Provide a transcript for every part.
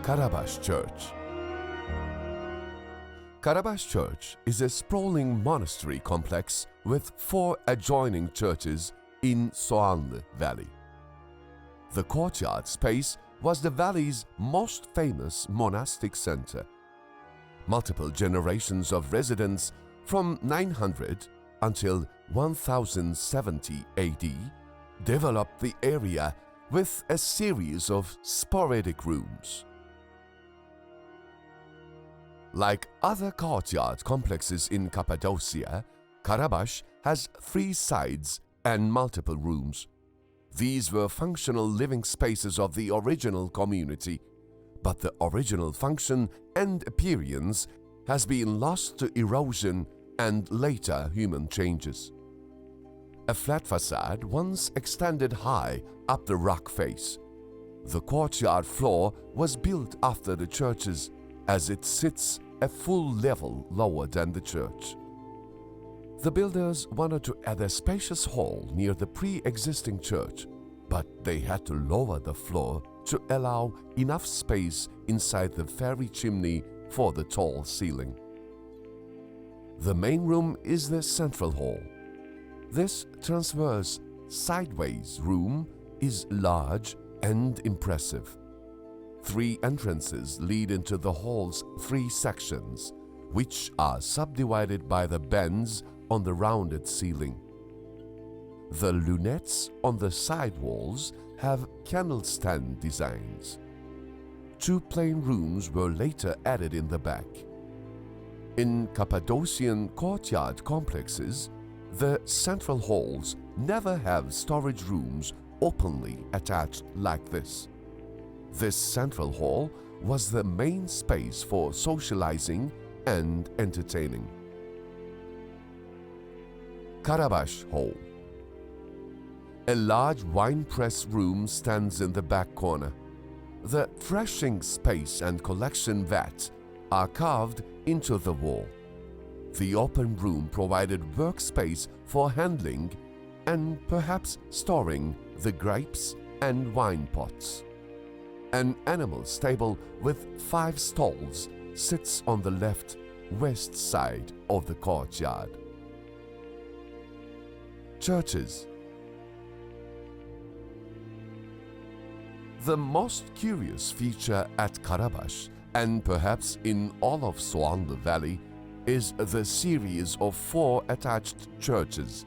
Karabaş Church. Karabaş Church is a sprawling monastery complex with 4 adjoining churches in Soğanlı Valley. The courtyard space was the valley's most famous monastic center. Multiple generations of residents from 900 until 1070 AD developed the area with a series of sporadic rooms. Like other courtyard complexes in Cappadocia, Karabaş has 3 sides and multiple rooms. These were functional living spaces of the original community, but the original function and appearance has been lost to erosion and later human changes. A flat facade once extended high up the rock face. The courtyard floor was built after the churches, as it sits a full level lower than the church. The builders wanted to add a spacious hall near the pre-existing church, but they had to lower the floor to allow enough space inside the fairy chimney for the tall ceiling. The main room is the central hall. This transverse, sideways room is large and impressive. 3 entrances lead into the hall's 3 sections, which are subdivided by the bends on the rounded ceiling. The lunettes on the side walls have candlestand designs. 2 plain rooms were later added in the back. In Cappadocian courtyard complexes, the central halls never have storage rooms openly attached like this. This central hall was the main space for socializing and entertaining. Karabaş Hall. A large wine press room stands in the back corner. The threshing space and collection vat are carved into the wall. The open room provided workspace for handling and perhaps storing the grapes and wine pots. An animal stable with 5 stalls sits on the left west side of the courtyard. Churches. The most curious feature at Karabaş, and perhaps in all of Soğanlı Valley, is the series of 4 attached churches.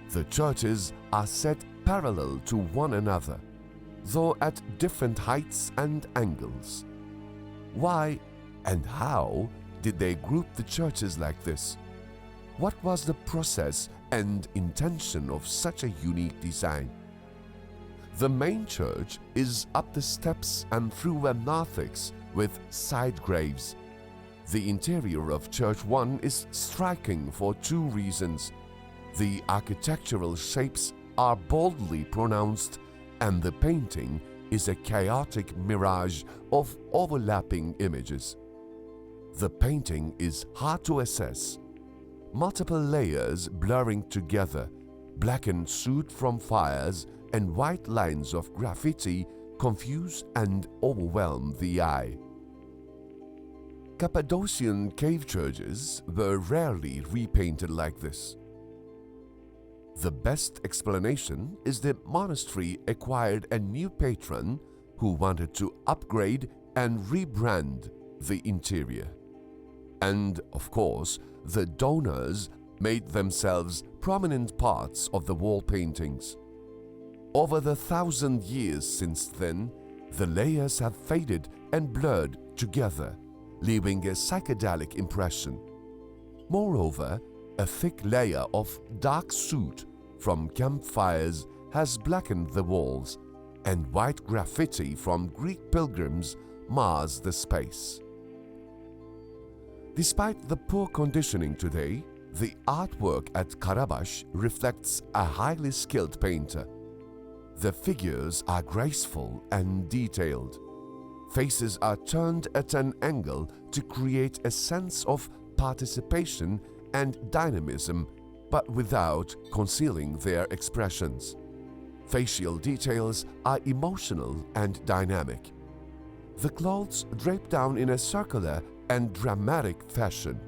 The churches are set parallel to one another, though at different heights and angles. Why and how did they group the churches like this? What was the process and intention of such a unique design? The main church is up the steps and through a narthex with side graves. The interior of Church 1 is striking for 2 reasons. The architectural shapes are boldly pronounced, and the painting is a chaotic mirage of overlapping images. The painting is hard to assess. Multiple layers blurring together, blackened soot from fires, and white lines of graffiti confuse and overwhelm the eye. Cappadocian cave churches were rarely repainted like this. The best explanation is that monastery acquired a new patron who wanted to upgrade and rebrand the interior. And, of course, the donors made themselves prominent parts of the wall paintings. Over the 1,000 years since then, the layers have faded and blurred together, leaving a psychedelic impression. Moreover, a thick layer of dark soot from campfires has blackened the walls, and white graffiti from Greek pilgrims mars the space. Despite the poor conditioning today, the artwork at Karabaş reflects a highly skilled painter. The figures are graceful and detailed. Faces are turned at an angle to create a sense of participation and dynamism, but without concealing their expressions. Facial details are emotional and dynamic. the clothes drape down in a circular and dramatic fashion.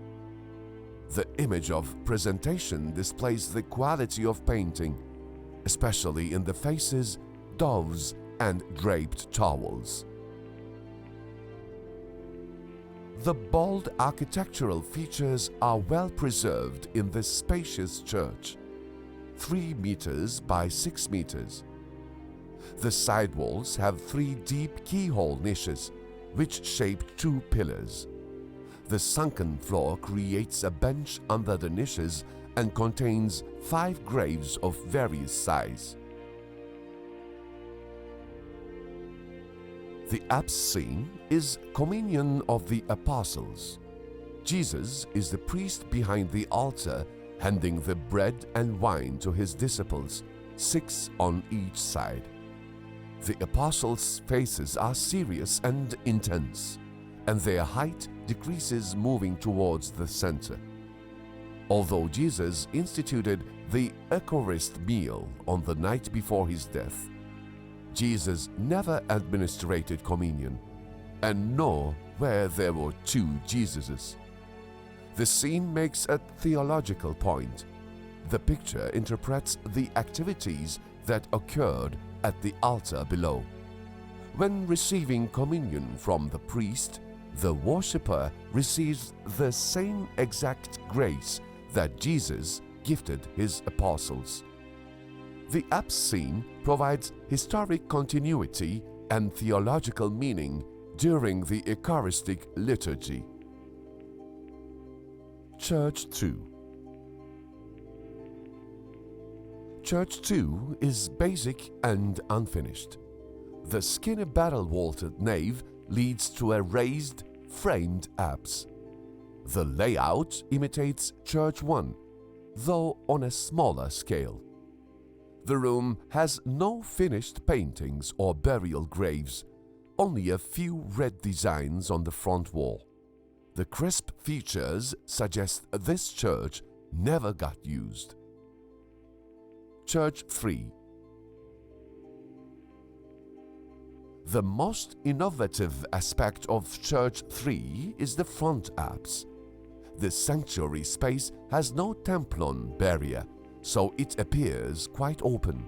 The image of presentation displays the quality of painting, especially in the faces, doves, and draped towels. The bold architectural features are well preserved in this spacious church, 3 meters by 6 meters. The side walls have 3 deep keyhole niches, which shape 2 pillars. The sunken floor creates a bench under the niches and contains 5 graves of various size. The apse scene is communion of the apostles. Jesus is the priest behind the altar, handing the bread and wine to his disciples, 6 on each side. The apostles' faces are serious and intense, and their height decreases moving towards the center. Although Jesus instituted the Eucharist meal on the night before his death, Jesus never administrated communion, and nor where there were 2 Jesuses. The scene makes a theological point. The picture interprets the activities that occurred at the altar below. When receiving communion from the priest, the worshipper receives the same exact grace that Jesus gifted his apostles. The apse scene provides historic continuity and theological meaning during the Eucharistic liturgy. Church 2. Church 2 is basic and unfinished. The skinny barrel-vaulted nave leads to a raised, framed apse. The layout imitates Church 1, though on a smaller scale. The room has no finished paintings or burial graves, only a few red designs on the front wall. The crisp features suggest this church never got used. Church 3. The most innovative aspect of Church 3 is the front apse. The sanctuary space has no templon barrier, so it appears quite open.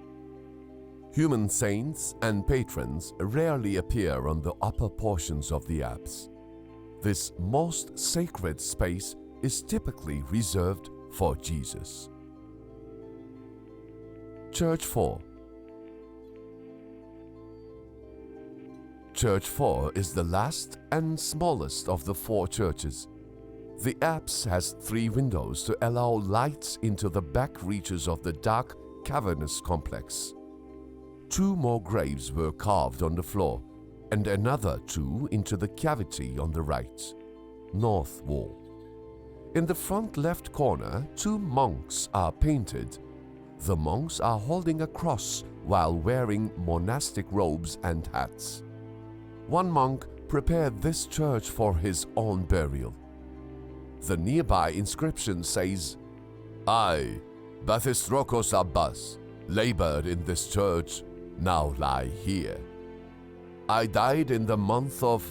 Human saints and patrons rarely appear on the upper portions of the apse. This most sacred space is typically reserved for Jesus. Church 4. Church 4 is the last and smallest of the 4 churches. The apse has 3 windows to allow light into the back reaches of the dark, cavernous complex. 2 more graves were carved on the floor, and another 2 into the cavity on the right, north wall. In the front left corner, 2 monks are painted. The monks are holding a cross while wearing monastic robes and hats. One monk prepared this church for his own burial. The nearby inscription says, "I, Bathistrakos Abbas, labored in this church, now lie here. I died in the month of..."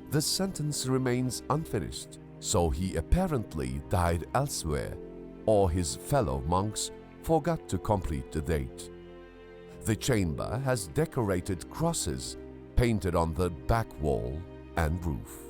The sentence remains unfinished, so he apparently died elsewhere, or his fellow monks forgot to complete the date. The chamber has decorated crosses painted on the back wall and roof.